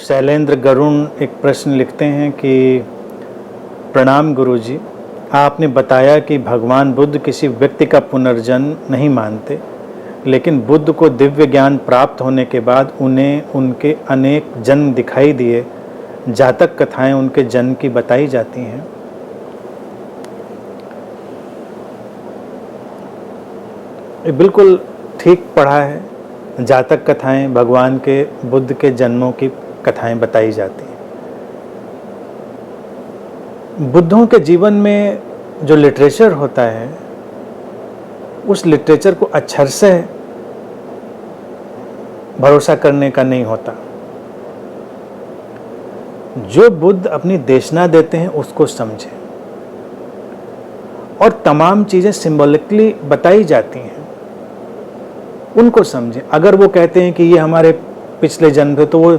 शैलेंद्र गरुण एक प्रश्न लिखते हैं कि प्रणाम गुरुजी, आपने बताया कि भगवान बुद्ध किसी व्यक्ति का पुनर्जन्म नहीं मानते, लेकिन बुद्ध को दिव्य ज्ञान प्राप्त होने के बाद उन्हें उनके अनेक जन्म दिखाई दिए। जातक कथाएं उनके जन्म की बताई जाती हैं। ये बिल्कुल ठीक पढ़ा है। जातक कथाएं भगवान के बुद्ध के जन्मों की कथाएं बताई जाती हैं। बुद्धों के जीवन में जो लिटरेचर होता है, उस लिटरेचर को अक्षर से भरोसा करने का नहीं होता। जो बुद्ध अपनी देशना देते हैं उसको समझें, और तमाम चीज़ें सिंबॉलिकली बताई जाती हैं, उनको समझें। अगर वो कहते हैं कि ये हमारे पिछले जन्म थे, तो वो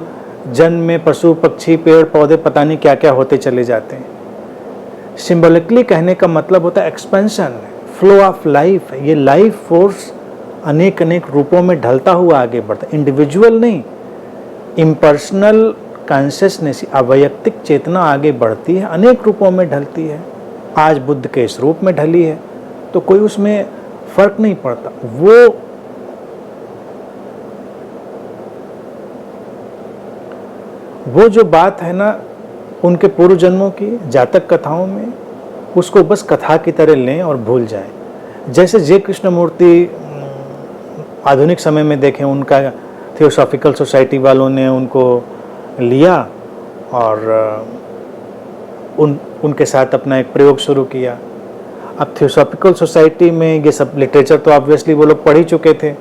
जन्म में पशु पक्षी पेड़ पौधे पता नहीं क्या क्या होते चले जाते हैं। सिंबॉलिकली कहने का मतलब होता है एक्सपेंशन, फ्लो ऑफ लाइफ। ये लाइफ फोर्स अनेक अनेक रूपों में ढलता हुआ आगे बढ़ता है। इंडिविजुअल नहीं, इम्पर्सनल कॉन्शियसनेस, अवैयक्तिक चेतना आगे बढ़ती है, अनेक रूपों में ढलती है। आज बुद्ध के इस रूप में ढली है तो कोई उसमें फर्क नहीं पड़ता। वो जो बात है ना उनके पूर्व जन्मों की जातक कथाओं में, उसको बस कथा की तरह लें और भूल जाएं। जैसे जे कृष्णमूर्ति आधुनिक समय में देखें, उनका थियोसॉफिकल सोसाइटी वालों ने उनको लिया और उनके साथ अपना एक प्रयोग शुरू किया। अब थियोसॉफिकल सोसाइटी में ये सब लिटरेचर तो ऑब्वियसली वो लोग पढ़ ही चुके थे,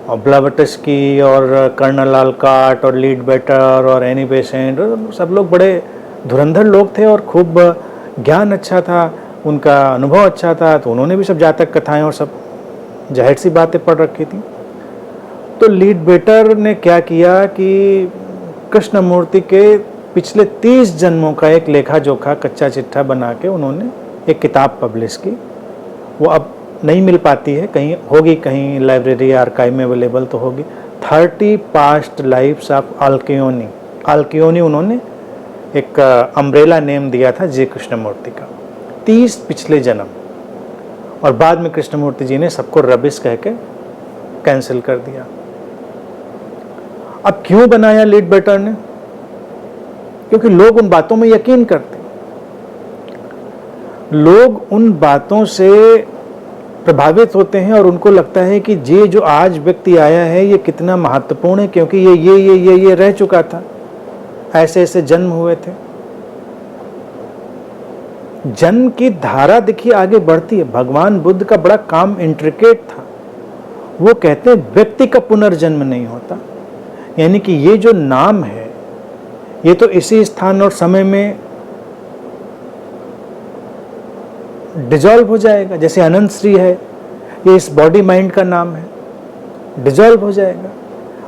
और ब्लावटस्की और कर्नल आलकाट और लीड बेटर और एनी बेसेंट, सब लोग बड़े धुरंधर लोग थे और खूब ज्ञान अच्छा था, उनका अनुभव अच्छा था, तो उन्होंने भी सब जातक कथाएं और सब जाहिर सी बातें पढ़ रखी थी। तो लीड बेटर ने क्या किया कि कृष्णमूर्ति के पिछले 30 जन्मों का एक लेखा जोखा कच्चा चिट्ठा बना के उन्होंने एक किताब पब्लिश की। वो अब नहीं मिल पाती है, कहीं होगी, कहीं लाइब्रेरी आर्काइव में अवेलेबल तो होगी। 30 पास्ट लाइफ्स ऑफ अल्कियोनी। अल्कियोनी उन्होंने एक अम्ब्रेला नेम दिया था जे कृष्णमूर्ति का। 30 पिछले जन्म, और बाद में कृष्णमूर्ति जी ने सबको रबिश कह के कैंसिल कर दिया। अब क्यों बनाया लीड बेटर ने? क्योंकि लोग उन बातों में यकीन करते, लोग उन बातों से प्रभावित होते हैं और उनको लगता है कि ये जो आज व्यक्ति आया है ये कितना महत्वपूर्ण है, क्योंकि ये रह चुका था, ऐसे ऐसे जन्म हुए थे। जन्म की धारा देखिए आगे बढ़ती है। भगवान बुद्ध का बड़ा काम इंट्रिकेट था। वो कहते हैं व्यक्ति का पुनर्जन्म नहीं होता, यानी कि ये जो नाम है ये तो इसी स्थान और समय में डिजॉल्व हो जाएगा। जैसे अनंत श्री है, ये इस बॉडी माइंड का नाम है, डिजॉल्व हो जाएगा।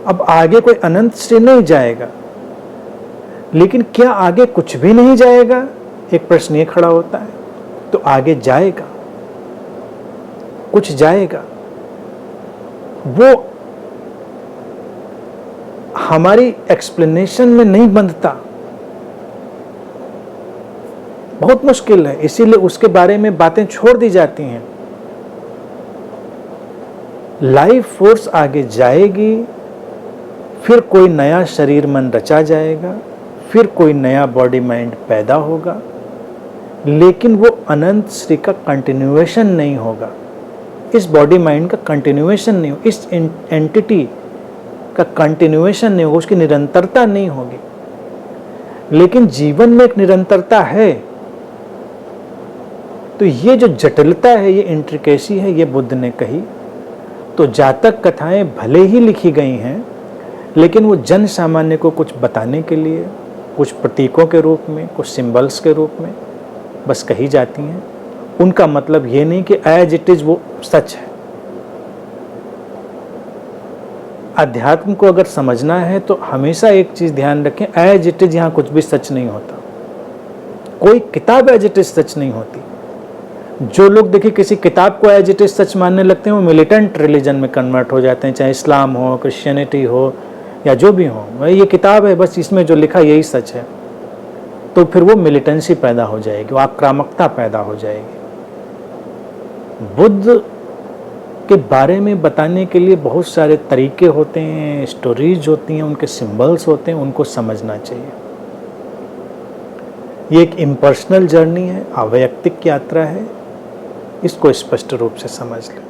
अब आगे कोई अनंत श्री नहीं जाएगा, लेकिन क्या आगे कुछ भी नहीं जाएगा? एक प्रश्न ये खड़ा होता है। तो आगे जाएगा, कुछ जाएगा। वो हमारी एक्सप्लेनेशन में नहीं बंधता, बहुत मुश्किल है, इसीलिए उसके बारे में बातें छोड़ दी जाती हैं। लाइफ फोर्स आगे जाएगी, फिर कोई नया शरीर मन रचा जाएगा, फिर कोई नया बॉडी माइंड पैदा होगा, लेकिन वो अनंत श्री का कंटिन्यूएशन नहीं होगा। इस बॉडी माइंड का कंटिन्यूएशन नहीं होगा, इस एंटिटी का कंटिन्यूएशन नहीं होगा, उसकी निरंतरता नहीं होगी। लेकिन जीवन में एक निरंतरता है। तो ये जो जटिलता है, ये इंट्रिकेसी है, ये बुद्ध ने कही। तो जातक कथाएं भले ही लिखी गई हैं, लेकिन वो जन सामान्य को कुछ बताने के लिए, कुछ प्रतीकों के रूप में, कुछ सिंबल्स के रूप में बस कही जाती हैं। उनका मतलब ये नहीं कि एज इट इज वो सच है। अध्यात्म को अगर समझना है तो हमेशा एक चीज ध्यान रखें, एज इट इज यहाँ कुछ भी सच नहीं होता। कोई किताब एज इट इज सच नहीं होती। जो लोग देखिए किसी किताब को एज इट इज सच मानने लगते हैं, वो मिलिटेंट रिलीजन में कन्वर्ट हो जाते हैं, चाहे इस्लाम हो, क्रिश्चियनिटी हो, या जो भी हो, ये किताब है, बस इसमें जो लिखा यही सच है, तो फिर वो मिलिटेंसी पैदा हो जाएगी, वो आक्रामकता पैदा हो जाएगी। बुद्ध के बारे में बताने के लिए बहुत सारे तरीके होते हैं, स्टोरीज होती हैं, उनके सिंबल्स होते हैं, उनको समझना चाहिए। ये एक इम्पर्सनल जर्नी है, अवैयक्तिक यात्रा है, इसको स्पष्ट रूप से समझ लें।